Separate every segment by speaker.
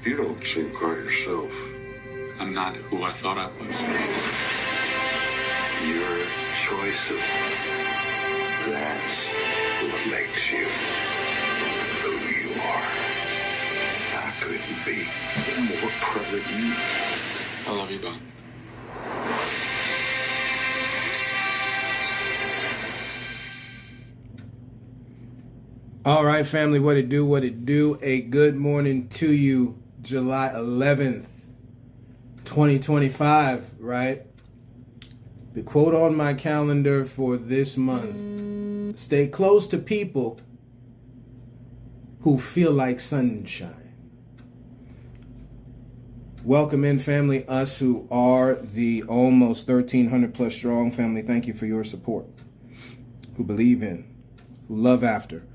Speaker 1: You don't seem quite yourself.
Speaker 2: I'm not who I thought I was.
Speaker 1: Your choices. That's what makes you who you are. I couldn't be more proud of you.
Speaker 2: I love you, Don.
Speaker 3: All right, family, what it do? A good morning to you, July 11th, 2025, right? The quote on my calendar for this month: stay close to people who feel like sunshine. Welcome in, family, us who are the almost 1,300 plus strong family. Thank you for your support. Who believe in, who love after,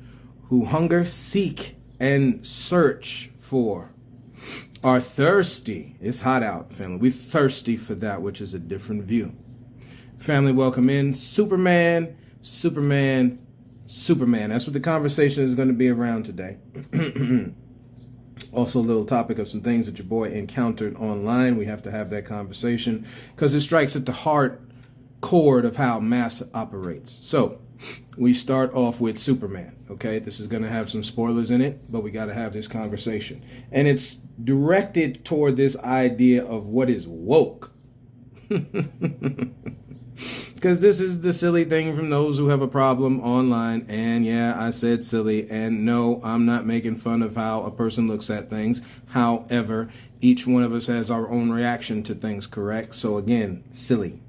Speaker 3: who hunger, seek, and search for, are thirsty. It's hot out, family. We're thirsty for that which is a different view. Family, welcome in. Superman. That's what the conversation is going to be around today. Also, a little topic of some things that your boy encountered online. We have to have that conversation because it strikes at the heart chord of how mass operates. So, we start off with Superman, okay? This is going to have some spoilers in it, but we got to have this conversation. And it's directed toward this idea of what is woke. Because this is the silly thing from those who have a problem online. And yeah, I said silly. And no, I'm not making fun of how a person looks at things. However, each one of us has our own reaction to things, correct? So again, silly.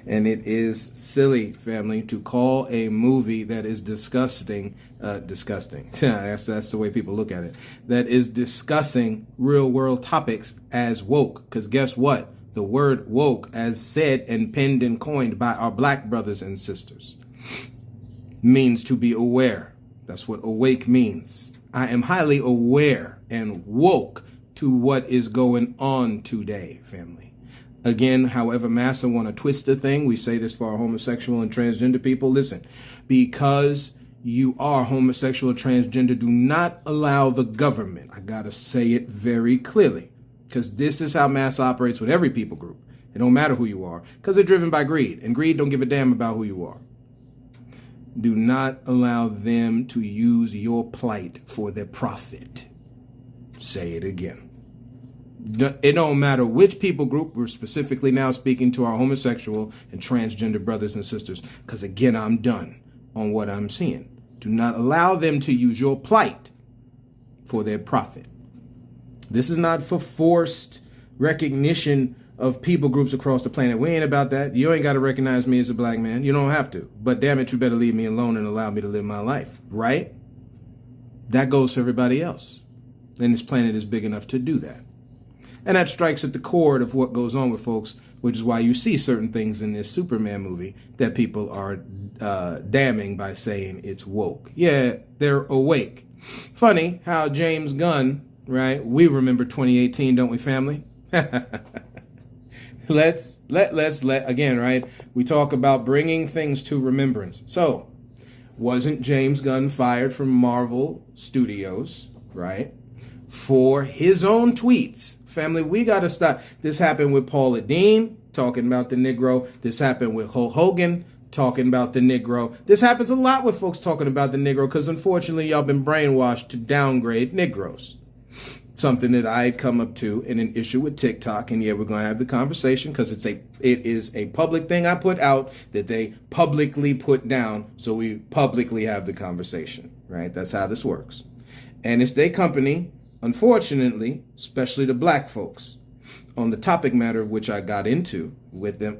Speaker 3: And it is silly, family, to call a movie that is disgusting. That's the way people look at it. That is discussing real world topics as woke. Because guess what? The word woke, as said and penned and coined by our black brothers and sisters, means to be aware. That's what awake means. I am highly aware and woke to what is going on today, family. Again, however massa want to twist the thing, we say this for our homosexual and transgender people. Listen, because you are homosexual or transgender, do not allow the government, I got to say it very clearly, because this is how mass operates with every people group. It don't matter who you are, because they're driven by greed, and greed don't give a damn about who you are. Do not allow them to use your plight for their profit. Say it again. It don't matter which people group. We're specifically now speaking to our homosexual and transgender brothers and sisters, because again, I'm done on what I'm seeing. Do not allow them to use your plight for their profit. This is not for forced recognition of people groups across the planet. We ain't about that. You ain't got to recognize me as a black man. You don't have to. But damn it, you better leave me alone and allow me to live my life, right? That goes for everybody else. And this planet is big enough to do that. And that strikes at the chord of what goes on with folks, which is why you see certain things in this Superman movie that people are damning by saying it's woke. Yeah, they're awake. Funny how James Gunn, right? We remember 2018, don't we, family? Let's again, right? We talk about bringing things to remembrance. So, wasn't James Gunn fired from Marvel Studios, right? For his own tweets. Family, we got to stop. This happened with Paula Deen, talking about the Negro. This happened with Hulk Hogan, talking about the Negro. This happens a lot with folks talking about the Negro, because unfortunately, y'all been brainwashed to downgrade Negroes. Something that I had come up to in an issue with TikTok. And yeah, we're going to have the conversation, because it is a public thing I put out that they publicly put down. So we publicly have the conversation, right? That's how this works. And it's their company. Unfortunately, especially the black folks, on the topic matter of which I got into with them,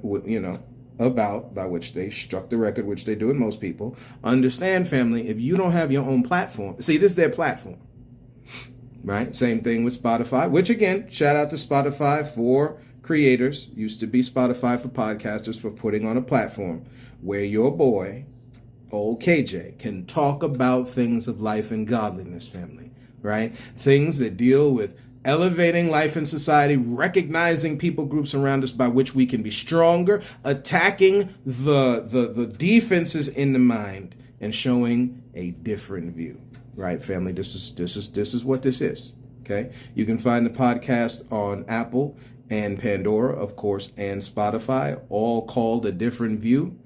Speaker 3: by which they struck the record, which they do in most people. Understand, family, if you don't have your own platform, see, this is their platform, right? Same thing with Spotify, which again, shout out to Spotify for creators. Used to be Spotify for podcasters, for putting on a platform where your boy, old KJ, can talk about things of life and godliness, family. Right? Things that deal with elevating life in society, recognizing people groups around us by which we can be stronger, attacking the defenses in the mind, and showing a different view. Right, family? This is what this is. Okay. You can find the podcast on Apple and Pandora, of course, and Spotify, all called A Different View.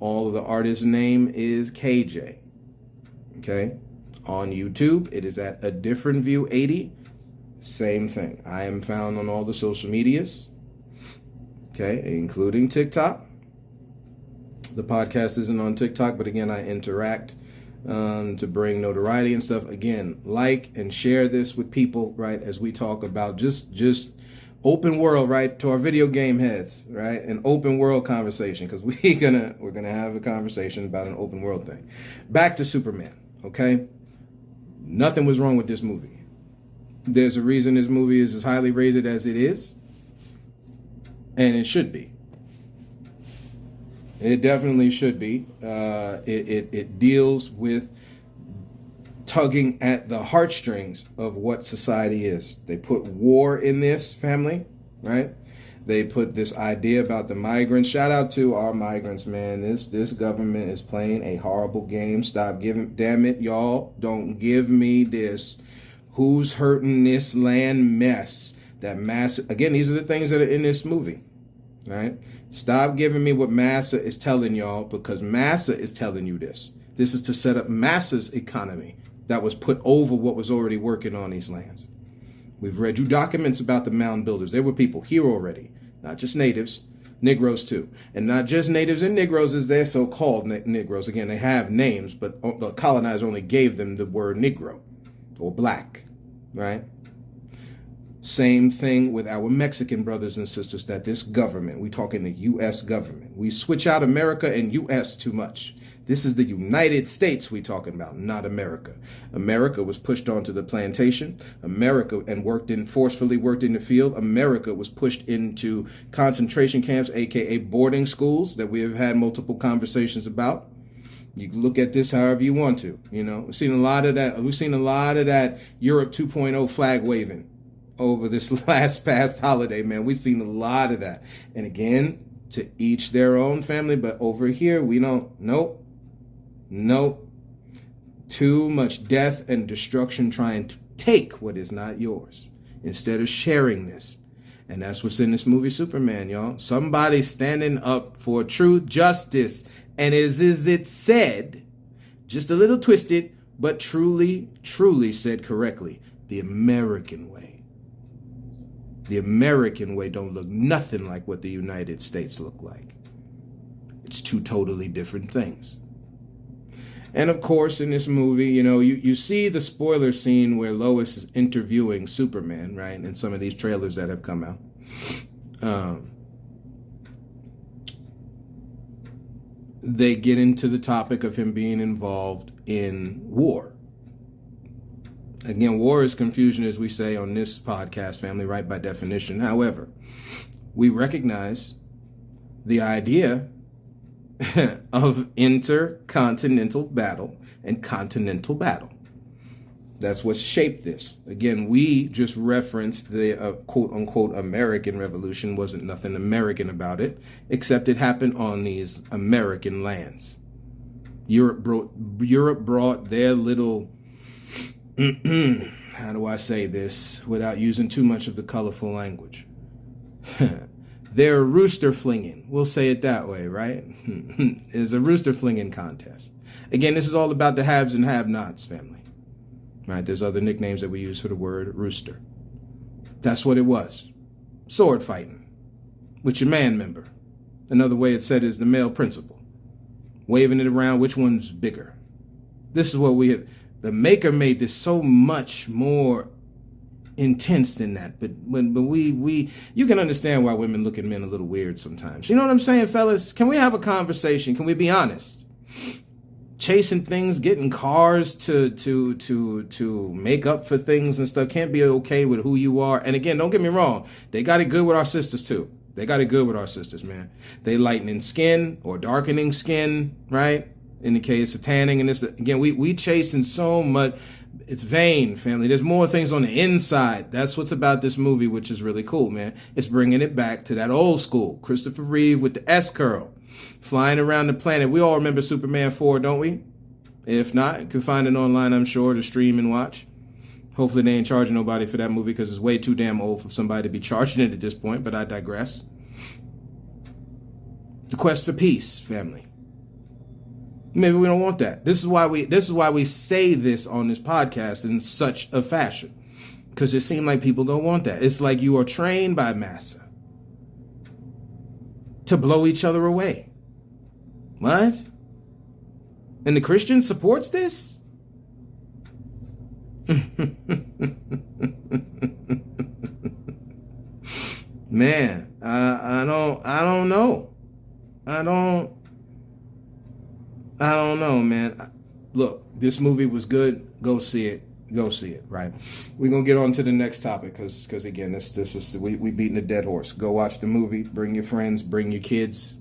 Speaker 3: All of the artist's name is KJ. Okay. On YouTube, it is at A Different View 80. Same thing. I am found on all the social medias. Okay. Including TikTok. The podcast isn't on TikTok, but again, I interact to bring notoriety and stuff. Again, like and share this with people, right? As we talk about just open world, right? To our video game heads, right? An open world conversation, because we're gonna have a conversation about an open world thing. Back to Superman, okay? Nothing was wrong with this movie. There's a reason this movie is as highly rated as it is, and it should be. It definitely should be. It deals with tugging at the heartstrings of what society is. They put war in this family, right? They put this idea about the migrants. Shout out to our migrants, man. This government is playing a horrible game. Stop giving, damn it, y'all. Don't give me this. Who's hurting this land mess? That mass, again, these are the things that are in this movie, right? Stop giving me what Massa is telling y'all, because Massa is telling you this. This is to set up Massa's economy that was put over what was already working on these lands. We've read you documents about the mound builders. There were people here already, not just natives, Negroes too. And not just natives and Negroes as they're so-called Negroes. Again, they have names, but the colonizer only gave them the word Negro or black, right? Same thing with our Mexican brothers and sisters, that this government, we talking the U.S. government. We switch out America and U.S. too much. This is the United States we talking about, not America. America was pushed onto the plantation. America and forcefully worked in the field. America was pushed into concentration camps, aka boarding schools, that we have had multiple conversations about. You can look at this however you want to. You know, we've seen a lot of that. We've seen a lot of that Europe 2.0 flag waving over this past holiday, man. We've seen a lot of that. And again, to each their own, family. But over here, we don't. Nope. Too much death and destruction trying to take what is not yours instead of sharing this. And that's what's in this movie, Superman, y'all. Somebody standing up for truth, justice, and as it said, just a little twisted, but truly said correctly, the American way. The American way don't look nothing like what the United States look like. It's two totally different things. And of course, in this movie, you know, you see the spoiler scene where Lois is interviewing Superman, right? In some of these trailers that have come out. They get into the topic of him being involved in war. Again, war is confusion, as we say on this podcast, family, right, by definition. However, we recognize the idea of intercontinental battle and continental battle. That's what shaped this. Again, we just referenced the quote-unquote American Revolution. Wasn't nothing American about it, except it happened on these American lands. Europe brought their little... how do I say this without using too much of the colorful language? They're rooster flinging. We'll say it that way, right? It's a rooster flinging contest. Again, this is all about the haves and have-nots, family. Right? There's other nicknames that we use for the word rooster. That's what it was. Sword fighting with your man member. Another way it's said is the male principal. Waving it around, which one's bigger? This is what we have. The maker made this so much more intense than that, but we you can understand why women look at men a little weird sometimes. You know what I'm saying, fellas? Can we have a conversation? Can we be honest? Chasing things, getting cars to make up for things and stuff can't be okay with who you are. And again, don't get me wrong, they got it good with our sisters too. They got it good with our sisters, man. They lightening skin or darkening skin, right? In the case of tanning and this, again, we chasing so much. It's vain, family. There's more things on the inside. That's what's about this movie, which is really cool, man. It's bringing it back to that old school. Christopher Reeve with the S-curl, flying around the planet. We all remember Superman 4, don't we? If not, you can find it online, I'm sure, to stream and watch. Hopefully they ain't charging nobody for that movie because it's way too damn old for somebody to be charging it at this point, but I digress. The quest for peace, family. Maybe we don't want that. This is why we say this on this podcast in such a fashion. Because it seems like people don't want that. It's like you are trained by massa to blow each other away. What? And the Christian supports this? Man, I don't know. I don't know, man. Look, this movie was good. Go see it. Go see it, right? We're going to get on to the next topic because again, this is we beating a dead horse. Go watch the movie. Bring your friends. Bring your kids.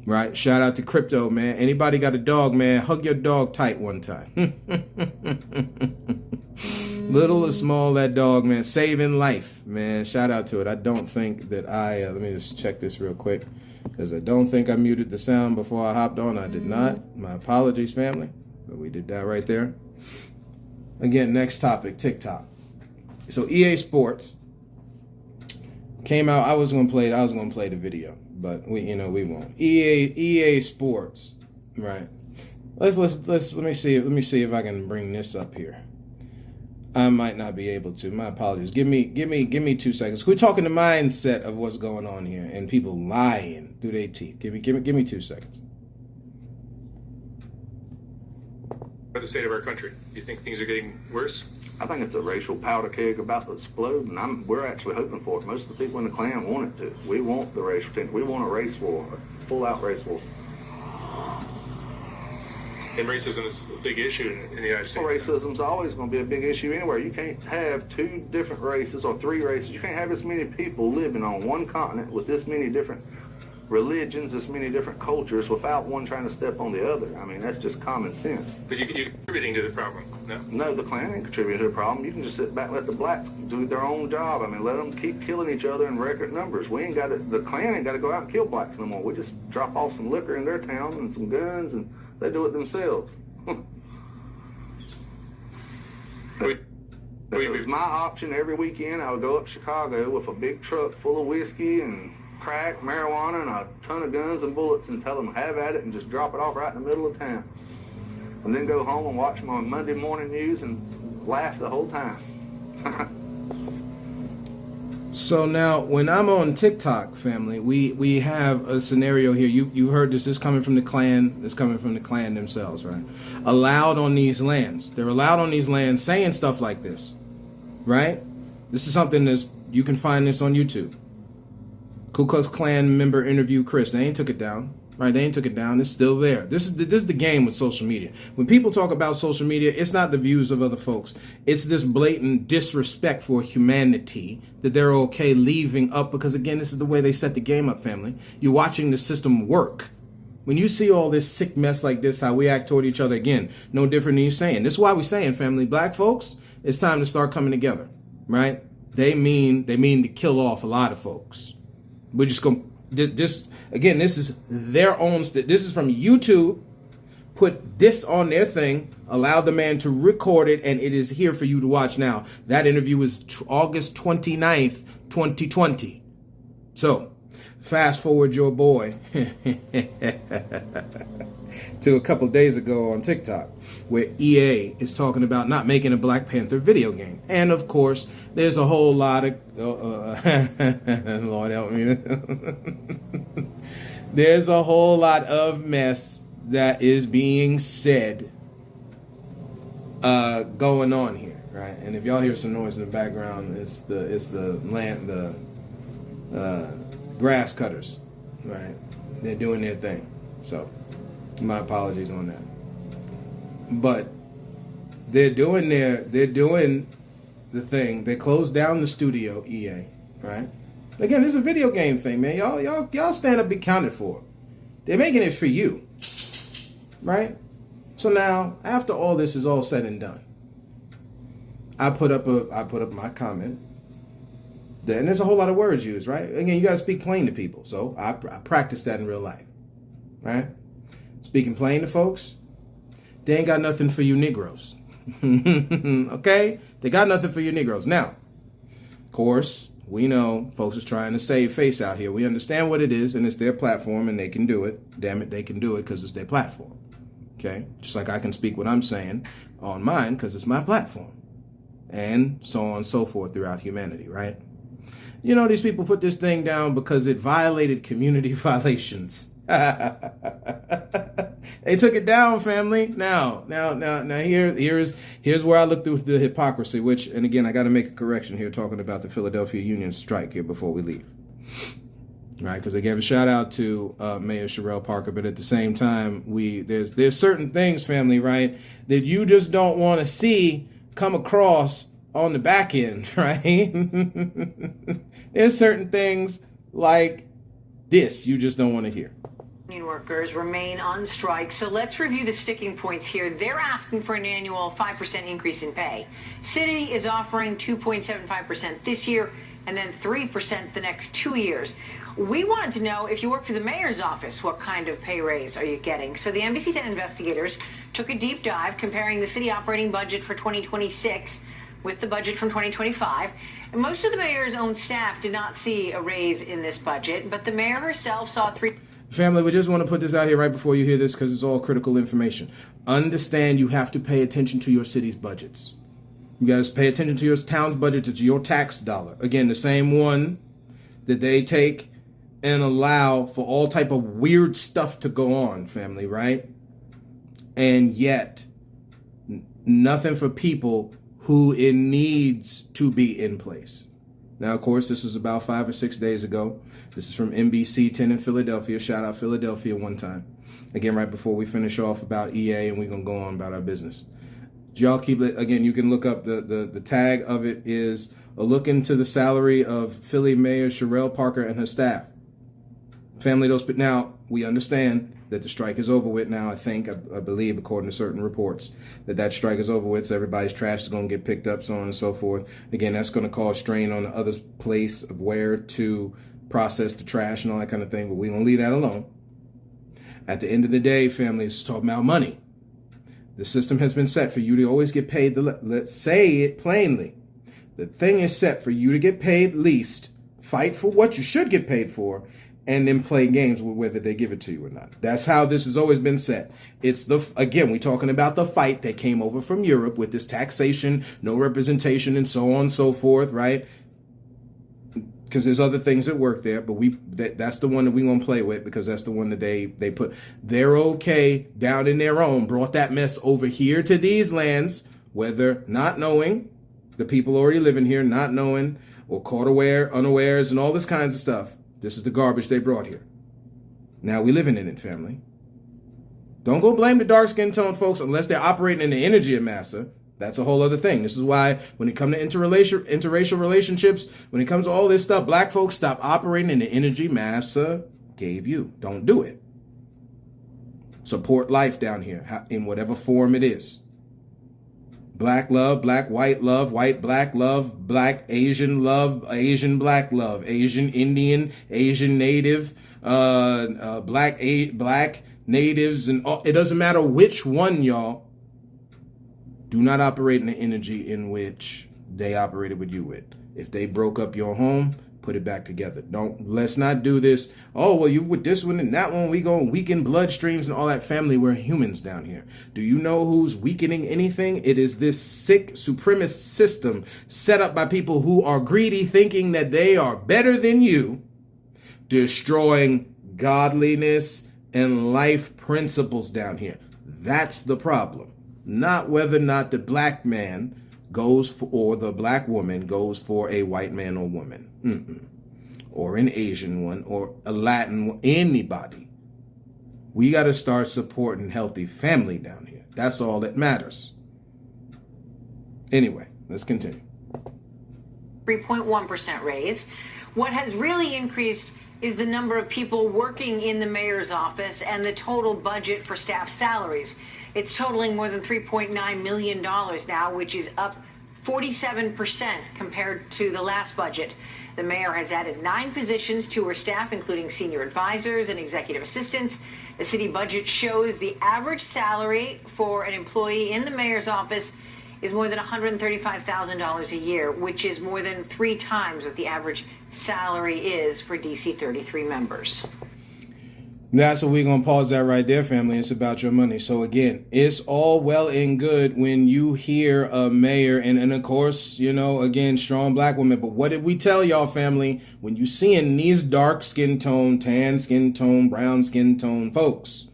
Speaker 3: Right? Shout out to Crypto, man. Anybody got a dog, man? Hug your dog tight one time. Little or small, that dog, man. Saving life, man. Shout out to it. I don't think that let me just check this real quick. Because I don't think I muted the sound before I hopped on. I did not. My apologies, family. But we did that right there. Again, next topic, TikTok. So EA Sports came out. I was gonna play the video, but we won't. EA Sports, right? Let me see if I can bring this up here. I might not be able to. My apologies. Give me 2 seconds. We're talking the mindset of what's going on here and people lying through their teeth. Give me 2 seconds.
Speaker 4: The state of our country. Do you think things are getting worse?
Speaker 5: I think it's a racial powder keg about to explode, and we're actually hoping for it. Most of the people in the Klan want it to. We want the racial tension. We want a race war, a full-out race war.
Speaker 4: And racism is a big issue in the United States.
Speaker 5: Well, racism's always going to be a big issue anywhere. You can't have 2 different races or 3 races. You can't have this many people living on one continent with this many different religions, this many different cultures without one trying to step on the other. I mean, that's just common sense.
Speaker 4: But you're contributing to the problem, no?
Speaker 5: No, the Klan ain't contributing to the problem. You can just sit back and let the blacks do their own job. I mean, let them keep killing each other in record numbers. The Klan ain't got to go out and kill blacks no more. We just drop off some liquor in their town and some guns, and they do it themselves. If it was my option every weekend, I would go up to Chicago with a big truck full of whiskey and crack, marijuana, and a ton of guns and bullets and tell them have at it and just drop it off right in the middle of town. And then go home and watch my Monday morning news and laugh the whole time.
Speaker 3: So now when I'm on TikTok, family, we have a scenario here. You heard this is coming from the Klan. It's coming from the Klan themselves, right? Allowed on these lands. They're allowed on these lands saying stuff like this, right? This is something you can find this on YouTube. Ku Klux Klan member interview Chris. They ain't took it down, right? They ain't took it down. It's still there. This is the game with social media. When people talk about social media, it's not the views of other folks. It's this blatant disrespect for humanity that they're okay leaving up because, again, this is the way they set the game up, family. You're watching the system work. When you see all this sick mess like this, how we act toward each other, again, no different than you saying. This is why we're saying, family, black folks, it's time to start coming together, right? They mean to kill off a lot of folks. We're just going this again. This is their own. This is from YouTube. Put this on their thing. Allow the man to record it, and it is here for you to watch now. That interview is August 29th, 2020. So, fast forward your boy to a couple days ago on TikTok, where EA is talking about not making a Black Panther video game. And of course, there's a whole lot of Lord help me. There's a whole lot of mess that is being said going on here, right? And if y'all hear some noise in the background, it's the grass cutters, right? They're doing their thing. So my apologies on that. But they're doing the thing. They closed down the studio, EA, right? Again, this is a video game thing, man. Y'all stand up, be counted for. They're making it for you, right? So now, after all this is all said and done, I put up my comment. And there's a whole lot of words used, right? Again, you got to speak plain to people. So I practice that in real life, right? Speaking plain to folks, they ain't got nothing for you Negroes. Okay? They got nothing for your Negroes. Now, of course, we know folks is trying to save face out here. We understand what it is, and it's their platform, and they can do it. Damn it, they can do it because it's their platform. Okay? Just like I can speak what I'm saying on mine because it's my platform. And so on and so forth throughout humanity, right? You know, these people put this thing down because it violated community violations. They took it down, family. Now, here's where I look through the hypocrisy, which, and again, I got to make a correction here talking about the Philadelphia Union strike here before we leave. Right, because they gave a shout out to Mayor Sherelle Parker, but at the same time, there's certain things, family, right, that you just don't want to see come across on the back end, right? There's certain things like this you just don't want to hear.
Speaker 6: Union workers remain on strike, so let's review the sticking points here. They're asking for an annual 5% increase in pay. City is offering 2.75% this year and then 3% the next 2 years. We wanted to know, if you work for the mayor's office, what kind of pay raise are you getting? So the NBC 10 investigators took a deep dive comparing the city operating budget for 2026 with the budget from 2025. And most of the mayor's own staff did not see a raise in this budget, but the mayor herself saw
Speaker 3: Family, we just want to put this out here right before you hear this because it's all critical information. Understand you have to pay attention to your city's budgets. You guys pay attention to your town's budget. It's your tax dollar. Again, the same one that they take and allow for all type of weird stuff to go on, family, right? And yet, nothing for people who it needs to be in place. Now, of course, this was about 5 or 6 days ago. This is from NBC 10 in Philadelphia. Shout out Philadelphia one time. Again, right before we finish off about EA and we're going to go on about our business. Y'all keep it, again, you can look up the tag of it is a look into the salary of Philly Mayor Sherelle Parker and her staff. Family, those, but now we understand that the strike is over with now. I believe, according to certain reports, that strike is over with. So everybody's trash is going to get picked up, so on and so forth. Again, that's going to cause strain on the other place of where to process the trash and all that kind of thing. But we're going to leave that alone. At the end of the day, family, it's talking about money. The system has been set for you to always get paid. Let's say it plainly. The thing is set for you to get paid least, fight for what you should get paid for, and then play games with whether they give it to you or not. That's how this has always been set. It's again, we're talking about the fight that came over from Europe with this taxation, no representation, and so on and so forth, right? Because there's other things that work there, but that's the one that we're going to play with because that's the one that they put. They're okay down in their own, brought that mess over here to these lands, whether not knowing, the people already living here, not knowing, or caught unawares, and all this kinds of stuff. This is the garbage they brought here. Now we living in it, family. Don't go blame the dark skin tone folks unless they're operating in the energy of massa. That's a whole other thing. This is why when it comes to interracial relationships, when it comes to all this stuff, black folks stop operating in the energy massa gave you. Don't do it. Support life down here in whatever form it is. Black love, black, white love, white, black love, black, Asian love, Asian, black love, Asian, Indian, Asian, native, black natives, and all. It doesn't matter which one, y'all. Do not operate in the energy in which they operated with you with. If they broke up your home, put it back together. Let's not do this. Oh, well, you with this one and that one, we go weaken bloodstreams and all that. Family, we're humans down here. Do you know who's weakening anything? It is this sick supremacist system set up by people who are greedy, thinking that they are better than you, destroying godliness and life principles down here. That's the problem. Not whether or not the black man goes for, or the black woman goes for a white man or woman. Or an Asian one, or a Latin one, anybody. We got to start supporting healthy family down here. That's all that matters. Anyway, let's continue.
Speaker 6: 3.1% raise. What has really increased is the number of people working in the mayor's office and the total budget for staff salaries. It's totaling more than $3.9 million now, which is up 47% compared to the last budget. The mayor has added 9 positions to her staff, including senior advisors and executive assistants. The city budget shows the average salary for an employee in the mayor's office is more than $135,000 a year, which is more than 3 times what the average salary is for DC 33 members.
Speaker 3: That's what we're going to pause that right there, family. It's about your money. So again, it's all well and good when you hear a mayor and of course, you know, again, strong black women. But what did we tell y'all, family? When you seeing these dark skin tone, tan skin tone, brown skin tone folks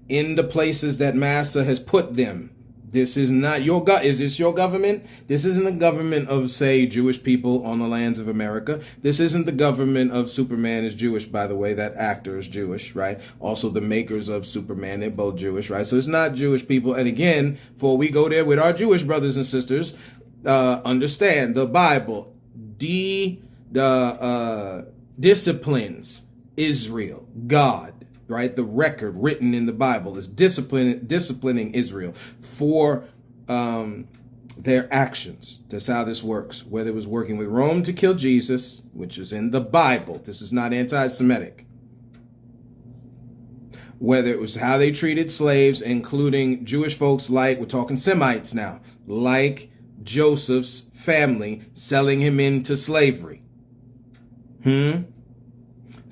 Speaker 3: in the places that Massa has put them, this is not your is this your government? This isn't the government of, say, Jewish people on the lands of America. This isn't the government of Superman is Jewish, by the way. That actor is Jewish, right? Also, the makers of Superman, they're both Jewish, right? So it's not Jewish people. And again, before we go there with our Jewish brothers and sisters, understand the Bible disciplines Israel, God. Right, the record written in the Bible is disciplining Israel for their actions. That's how this works. Whether it was working with Rome to kill Jesus, which is in the Bible, this is not anti-Semitic. Whether it was how they treated slaves, including Jewish folks like, we're talking Semites now, like Joseph's family, selling him into slavery.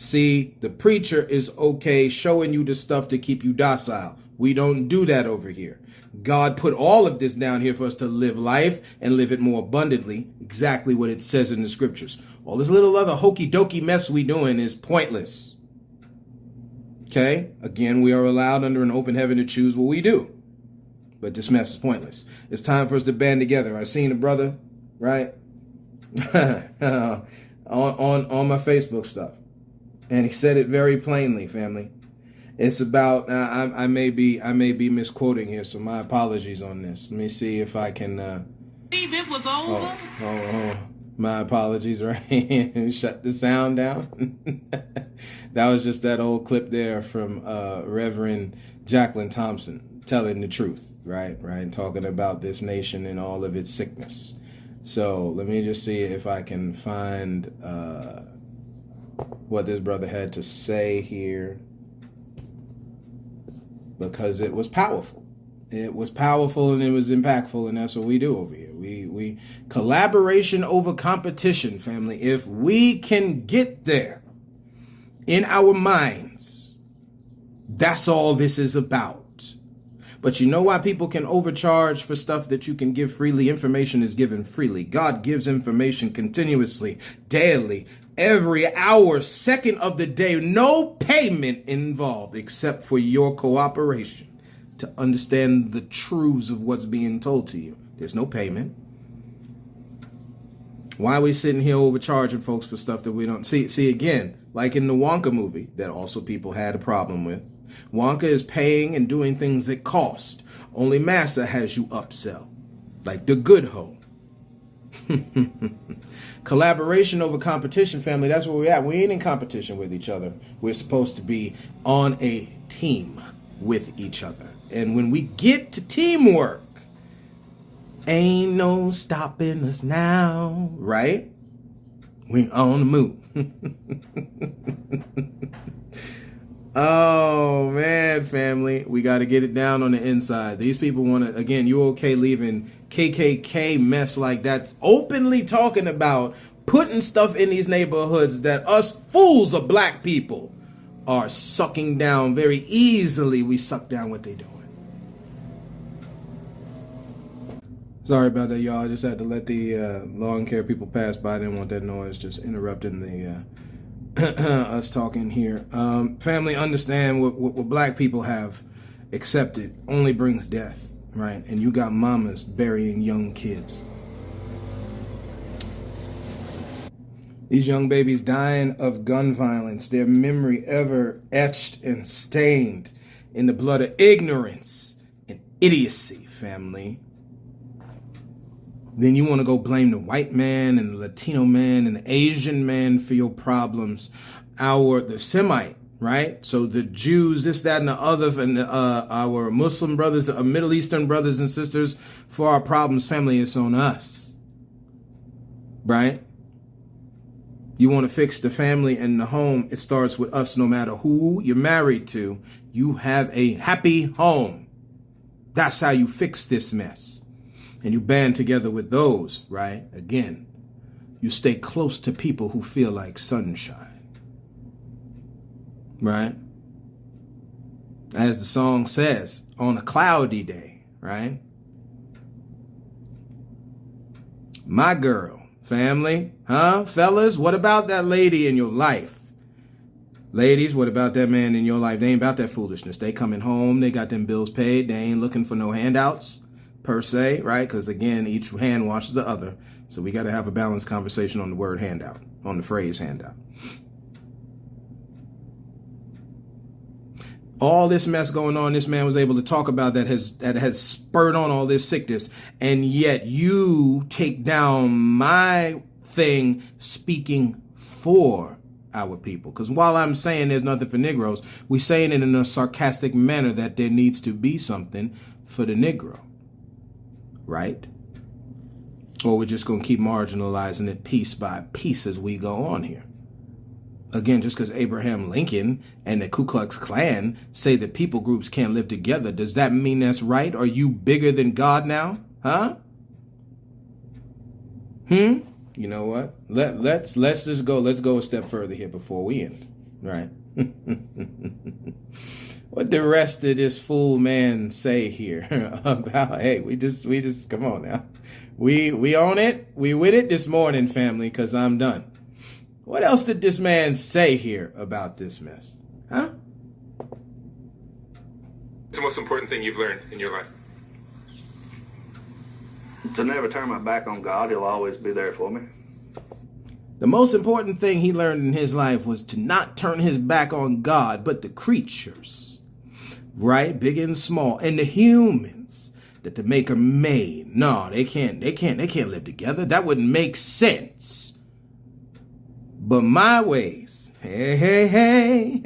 Speaker 3: See, the preacher is okay showing you the stuff to keep you docile. We don't do that over here. God put all of this down here for us to live life and live it more abundantly. Exactly what it says in the scriptures. All this little other hokey dokey mess we doing is pointless. Okay? Again, we are allowed under an open heaven to choose what we do. But this mess is pointless. It's time for us to band together. I seen a brother, right? on my Facebook stuff. And he said it very plainly, family. It's about, I may be misquoting here, so my apologies on this. Let me see if I can.
Speaker 7: Believe it was over.
Speaker 3: My apologies, right? Shut the sound down. That was just that old clip there from Reverend Jacqueline Thompson telling the truth, right? Talking about this nation and all of its sickness. So let me just see if I can find what this brother had to say here, because it was powerful. It was powerful and it was impactful, and that's what we do over here. We collaboration over competition, family. If we can get there in our minds, that's all this is about. But you know why people can overcharge for stuff that you can give freely? Information is given freely. God gives information continuously, daily, every hour, second of the day. No payment involved except for your cooperation to understand the truths of what's being told to you. There's no payment. Why are we sitting here overcharging folks for stuff that we don't see again, like in the Wonka movie that also people had a problem with. Wonka is paying and doing things that cost. Only Massa has you upsell, like the good hoe. Collaboration over competition, family. That's where we're at. We ain't in competition with each other. We're supposed to be on a team with each other. And when we get to teamwork, ain't no stopping us now, right? We on the move. Oh, man, family. We got to get it down on the inside. These people want to, again, you okay leaving KKK mess like that, openly talking about putting stuff in these neighborhoods that us fools of black people are sucking down very easily. We suck down what they doing. Sorry about that, y'all. I just had to let the lawn care people pass by. I didn't want that noise just interrupting the us talking here. Family, understand what black people have accepted only brings death, right? And you got mamas burying young kids. These young babies dying of gun violence, their memory ever etched and stained in the blood of ignorance and idiocy, family. Then you want to go blame the white man and the Latino man and the Asian man for your problems. The Semite, right? So the Jews, this, that, and the other, and our Muslim brothers, Middle Eastern brothers and sisters, for our problems, family, it's on us, right? You want to fix the family and the home, it starts with us. No matter who you're married to, you have a happy home. That's how you fix this mess. and you band together with those, right? Again, you stay close to people who feel like sunshine, right? As the song says, on a cloudy day, right? My girl, family, huh? Fellas, what about that lady in your life? Ladies, what about that man in your life? They ain't about that foolishness. They coming home, they got them bills paid, they ain't looking for no handouts, per se, right? Because again, each hand washes the other. So we got to have a balanced conversation on the word handout, on the phrase handout. All this mess going on, this man was able to talk about that has spurred on all this sickness. And yet you take down my thing speaking for our people. Because while I'm saying there's nothing for Negroes, we're saying it in a sarcastic manner that there needs to be something for the Negro. Right? Or we're just going to keep marginalizing it piece by piece as we go on here. Again, just because Abraham Lincoln and the Ku Klux Klan say that people groups can't live together, does that mean that's right? Are you bigger than God now? Huh? You know what? Let's just go. Let's go a step further here before we end. Right? What the rest of this fool man say here about, hey, we just come on now. We own it. We with it this morning, family, because I'm done. What else did this man say here about this mess? Huh?
Speaker 4: What's the most important thing you've learned in your life?
Speaker 5: To never turn my back on God. He'll always be there for me.
Speaker 3: The most important thing he learned in his life was to not turn his back on God, but the creatures, right? Big and small, and the humans that the Maker made. No, they can't live together. That wouldn't make sense. But my ways, hey.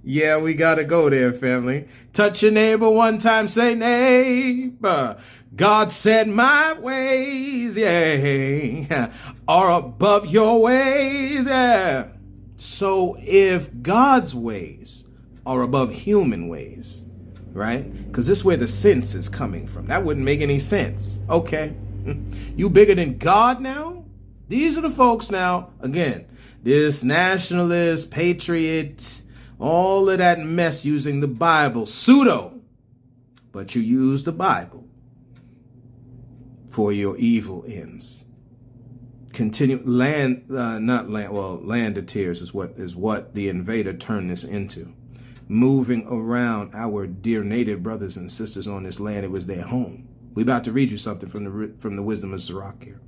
Speaker 3: Yeah, we gotta go there, family. Touch your neighbor one time, say neighbor. God said my ways, yeah, are above your ways, yeah. So if God's ways are above human ways, right? Because this is where the sense is coming from. That wouldn't make any sense. Okay. You bigger than God now? These are the folks now, again, this nationalist, patriot, all of that mess using the Bible, pseudo, but you use the Bible for your evil ends. Continue, land of tears is what the invader turned this into. Moving around our dear native brothers and sisters on this land, it was their home. We about to read you something from the wisdom of Sirach here.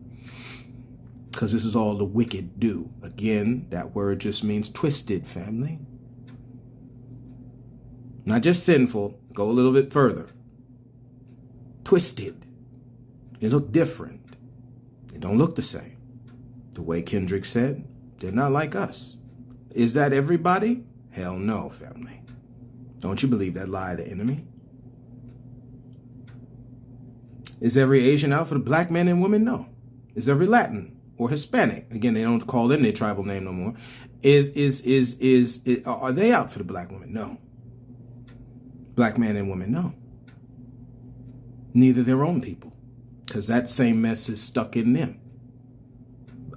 Speaker 3: Because this is all the wicked do. Again, that word just means twisted, family. Not just sinful. Go a little bit further. Twisted. They look different. They don't look the same. The way Kendrick said, they're not like us. Is that everybody? Hell no, family. Don't you believe that lie of the enemy? Is every Asian out for the black men and women? No. Is every Latin or Hispanic? Again, they don't call them their tribal name no more. Are they out for the black women? No. Black men and women? No. Neither their own people, because that same mess is stuck in them.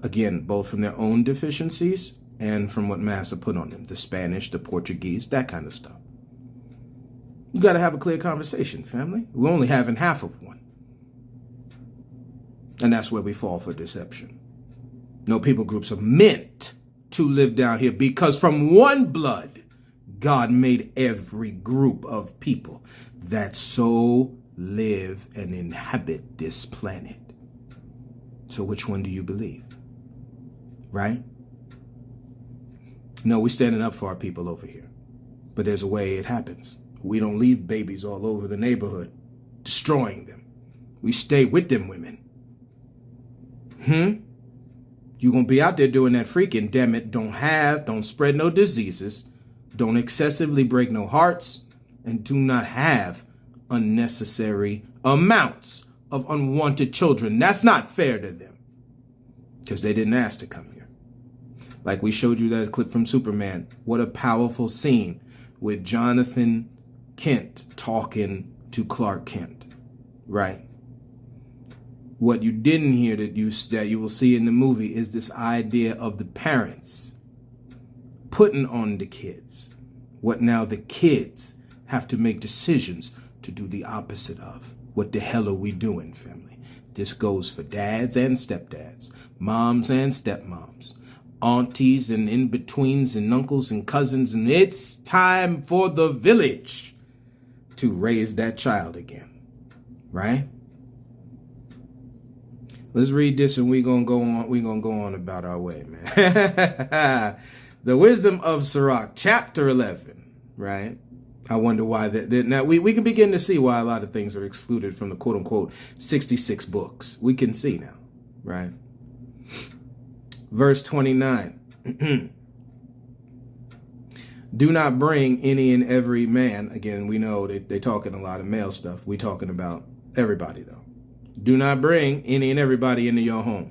Speaker 3: Again, both from their own deficiencies and from what Massa put on them, the Spanish, the Portuguese, that kind of stuff. You got to have a clear conversation, family. We're only having half of one. And that's where we fall for deception. No, people groups are meant to live down here because from one blood, God made every group of people that so live and inhabit this planet. So which one do you believe? Right? No, we're standing up for our people over here. But there's a way it happens. We don't leave babies all over the neighborhood, destroying them. We stay with them women. You gonna be out there doing that freaking, damn it. Don't spread no diseases. Don't excessively break no hearts. And do not have unnecessary amounts of unwanted children. That's not fair to them. Because they didn't ask to come here. Like we showed you that clip from Superman. What a powerful scene with Jonathan Kent talking to Clark Kent, right? What you didn't hear that you will see in the movie is this idea of the parents putting on the kids what now the kids have to make decisions to do the opposite of. What the hell are we doing, family? This goes for dads and stepdads, moms and stepmoms, aunties and in-betweens and uncles and cousins, and it's time for the village to raise that child again, right? Let's read this and we're gonna go on about our way, man. The Wisdom of Sirach, chapter 11, right? I wonder why that. Now we can begin to see why a lot of things are excluded from the quote unquote 66 books. We can see now, right? Verse 29. Do not bring any and every man. Again, we know that they're talking a lot of male stuff. We talking about everybody though. Do not bring any and everybody into your home.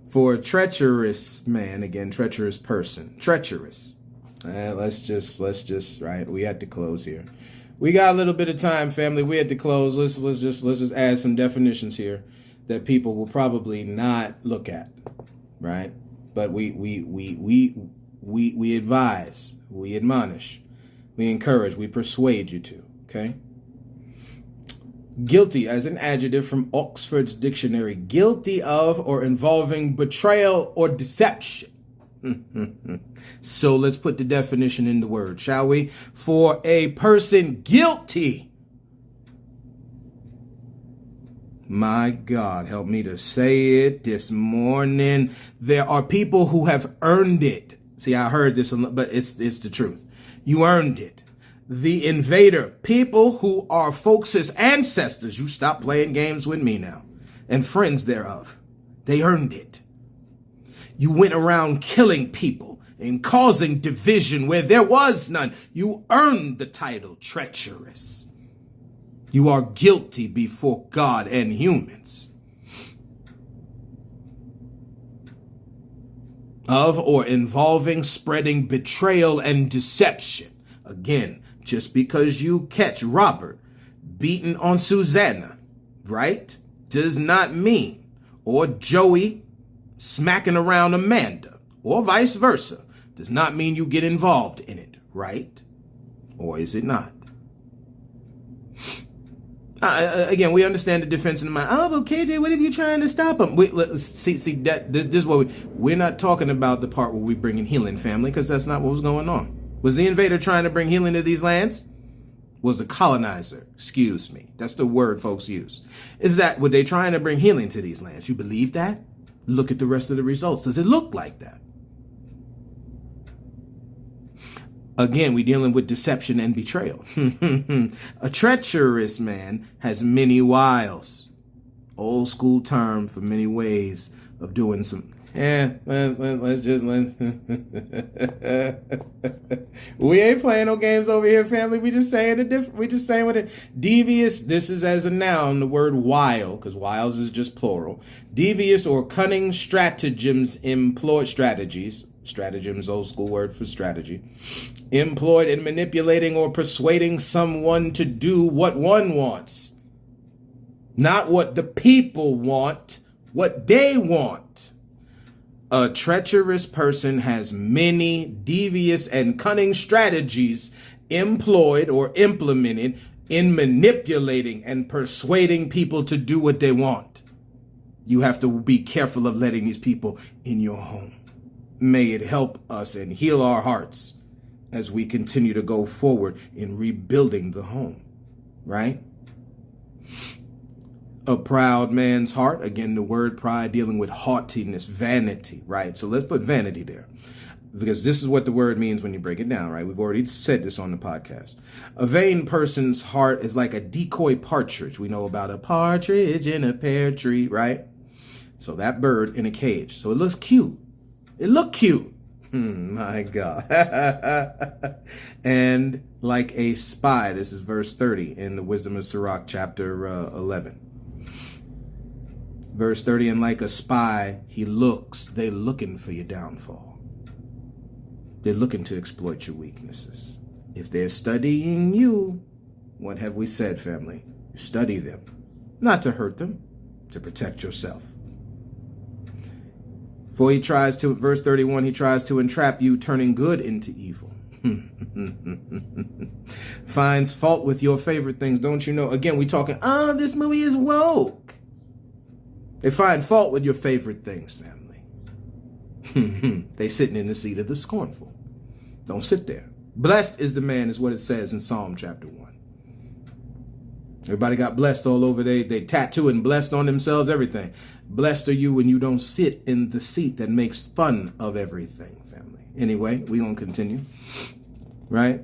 Speaker 3: For a treacherous man, again, treacherous person, treacherous. Let's just, right. We had to close here. We got a little bit of time, family. We had to close. Let's just add some definitions here that people will probably not look at, right? But we advise, we admonish, we encourage, we persuade you to, okay? Guilty as an adjective from Oxford's dictionary, guilty of or involving betrayal or deception. So let's put the definition in the word, shall we? For a person guilty. My God, help me to say it this morning. There are people who have earned it. See, I heard this, but it's the truth. You earned it. The invader, people who are folks' ancestors. You stop playing games with me now. And friends thereof. They earned it. You went around killing people and causing division where there was none. You earned the title treacherous. You are guilty before God and humans of or involving spreading betrayal and deception. Again, just because you catch Robert beating on Susanna, right, does not mean, or Joey smacking around Amanda, or vice versa, does not mean you get involved in it, right? Or is it not? Again, we understand the defense in the mind. Oh, but KJ, what if you trying to stop him? See that this is what we're not talking about the part where we bring in healing, family, because that's not what was going on. Was the invader trying to bring healing to these lands? Was the colonizer, excuse me, that's the word folks use. Were they trying to bring healing to these lands? You believe that? Look at the rest of the results. Does it look like that? Again, we're dealing with deception and betrayal. A treacherous man has many wiles. Old school term for many ways of doing some. We ain't playing no games over here, family. We just saying it. We just saying what it. Devious. This is as a noun. The word wile, because wiles is just plural. Devious or cunning stratagems employed. Stratagems, old school word for strategy. Employed in manipulating or persuading someone to do what one wants. Not what the people want, what they want. A treacherous person has many devious and cunning strategies employed or implemented in manipulating and persuading people to do what they want. You have to be careful of letting these people in your home. May it help us and heal our hearts as we continue to go forward in rebuilding the home, right? A proud man's heart, again, the word pride dealing with haughtiness, vanity, right? So let's put vanity there because this is what the word means when you break it down, right? We've already said this on the podcast. A vain person's heart is like a decoy partridge. We know about a partridge in a pear tree, right? So that bird in a cage. So it looks cute. It looked cute. My God. And like a spy, this is verse 30 in the Wisdom of Sirach, chapter 11. Verse 30, and like a spy, they're looking for your downfall. They're looking to exploit your weaknesses. If they're studying you, what have we said, family? Study them. Not to hurt them, to protect yourself. For he tries to, verse 31, he tries to entrap you, turning good into evil. Finds fault with your favorite things. Don't you know? Again, we talking, this movie is woke. They find fault with your favorite things, family. They sitting in the seat of the scornful. Don't sit there. Blessed is the man, is what it says in Psalm chapter 1. Everybody got blessed all over. They tattoo and blessed on themselves, everything. Blessed are you when you don't sit in the seat that makes fun of everything, family. Anyway, we're going to continue. Right?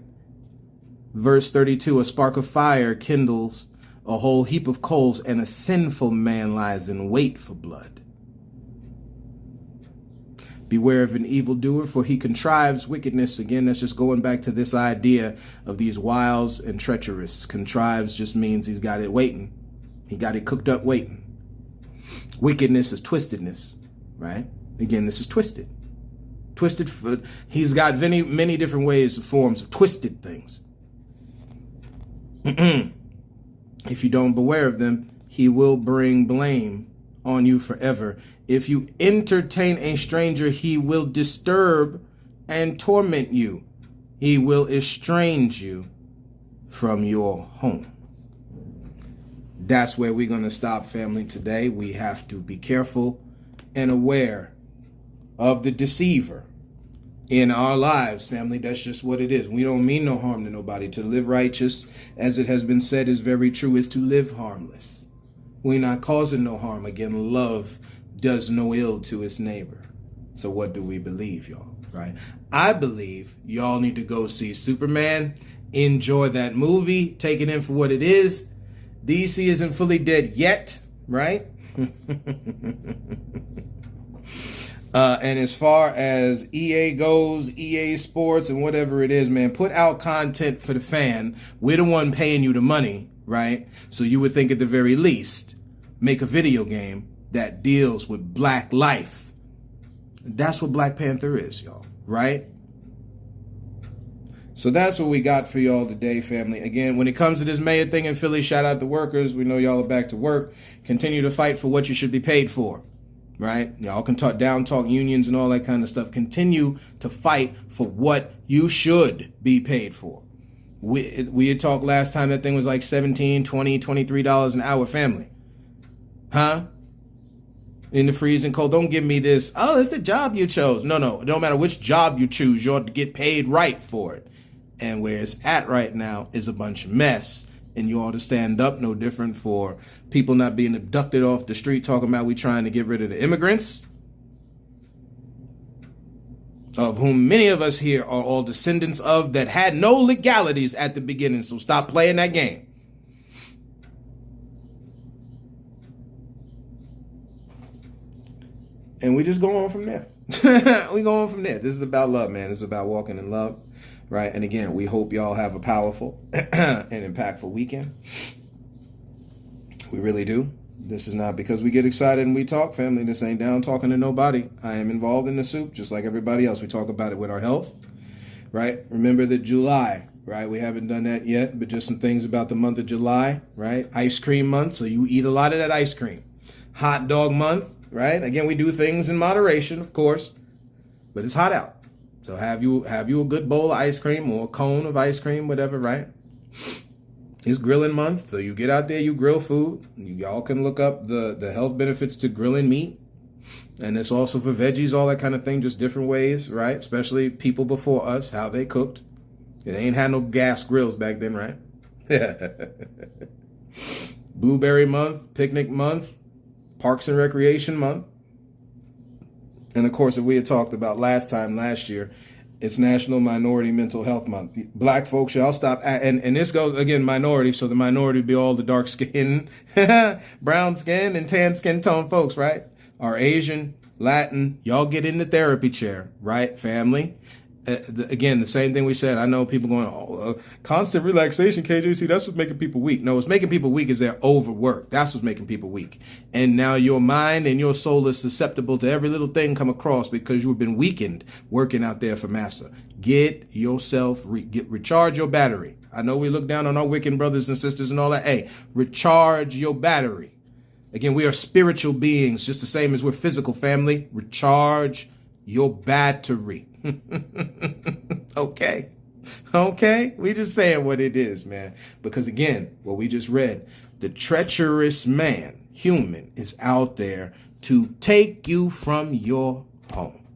Speaker 3: Verse 32, a spark of fire kindles a whole heap of coals, and a sinful man lies in wait for blood. Beware of an evildoer, for he contrives wickedness. Again, that's just going back to this idea of these wiles and treacherous. Contrives just means he's got it waiting. He got it cooked up waiting. Wickedness is twistedness, right? Again, this is twisted. Twisted foot. He's got many different ways, forms of twisted things. If you don't beware of them, he will bring blame on you forever. If you entertain a stranger, he will disturb and torment you. He will estrange you from your home. That's where we're going to stop, family, today. We have to be careful and aware of the deceiver in our lives, family. That's just what it is. We don't mean no harm to nobody. To live righteous, as it has been said, is very true, is to live harmless. We're not causing no harm. Again, love does no ill to its neighbor. So what do we believe, y'all? Right? I believe y'all need to go see Superman. Enjoy that movie. Take it in for what it is. DC isn't fully dead yet, right? And as far as EA goes, EA Sports and whatever it is, man, put out content for the fan. We're the one paying you the money, right? So you would think at the very least, make a video game that deals with black life. That's what Black Panther is, y'all, right? So that's what we got for y'all today, family. Again, when it comes to this mayor thing in Philly, shout out the workers. We know y'all are back to work. Continue to fight for what you should be paid for. Right? Y'all can talk unions and all that kind of stuff. Continue to fight for what you should be paid for. We had talked last time that thing was like $17, $20, $23 an hour, family. Huh? In the freezing cold. Don't give me this. Oh, it's the job you chose. No. It don't matter which job you choose. You ought to get paid right for it. And where it's at right now is a bunch of mess. And you ought to stand up, no different for people not being abducted off the street, talking about we trying to get rid of the immigrants, of whom many of us here are all descendants of, that had no legalities at the beginning. So stop playing that game. And we just go on from there. We go on from there. This is about love, man. This is about walking in love. Right. And again, we hope y'all have a powerful and impactful weekend. We really do. This is not because we get excited and we talk, family. This ain't down talking to nobody. I am involved in the soup just like everybody else. We talk about it with our health. Right. Remember that July. Right. We haven't done that yet, but just some things about the month of July. Right. Ice cream month. So you eat a lot of that ice cream. Hot dog month. Right. Again, we do things in moderation, of course, but it's hot out. So have you a good bowl of ice cream or a cone of ice cream, whatever, right? It's grilling month, so you get out there, you grill food. Y'all can look up the health benefits to grilling meat. And it's also for veggies, all that kind of thing, just different ways, right? Especially people before us, how they cooked. They ain't had no gas grills back then, right? Blueberry month, picnic month, Parks and Recreation month. And of course, if we had talked about last year, it's National Minority Mental Health Month. Black folks, y'all stop. And this goes, again, minority. So the minority would be all the dark skin, brown skin, and tan skin tone folks, right? Or Asian, Latin. Y'all get in the therapy chair, right, family? Again, the same thing we said. I know people going, constant relaxation, KJC, that's what's making people weak. No, what's making people weak is they're overworked. That's what's making people weak. And now your mind and your soul is susceptible to every little thing come across because you've been weakened working out there for massa. Get yourself, recharge your battery. I know we look down on our wicked brothers and sisters and all that. Hey, recharge your battery. Again, we are spiritual beings, just the same as we're physical, family. Recharge your battery. Okay. We just saying what it is, man. Because again, what we just read, the treacherous man, human, is out there to take you from your home.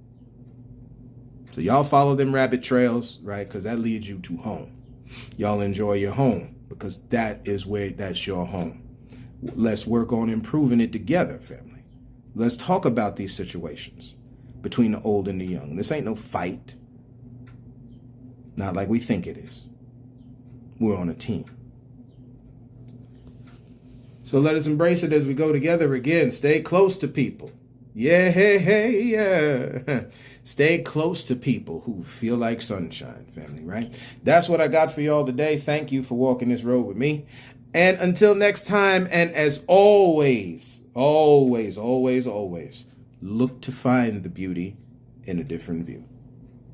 Speaker 3: So y'all follow them rabbit trails, right? Because that leads you to home. Y'all enjoy your home because that's your home. Let's work on improving it together, family. Let's talk about these situations between the old and the young. This ain't no fight. Not like we think it is. We're on a team. So let us embrace it as we go together again. Stay close to people. Yeah. Stay close to people who feel like sunshine, family, right? That's what I got for y'all today. Thank you for walking this road with me. And until next time, and as always, look to find the beauty in a different view.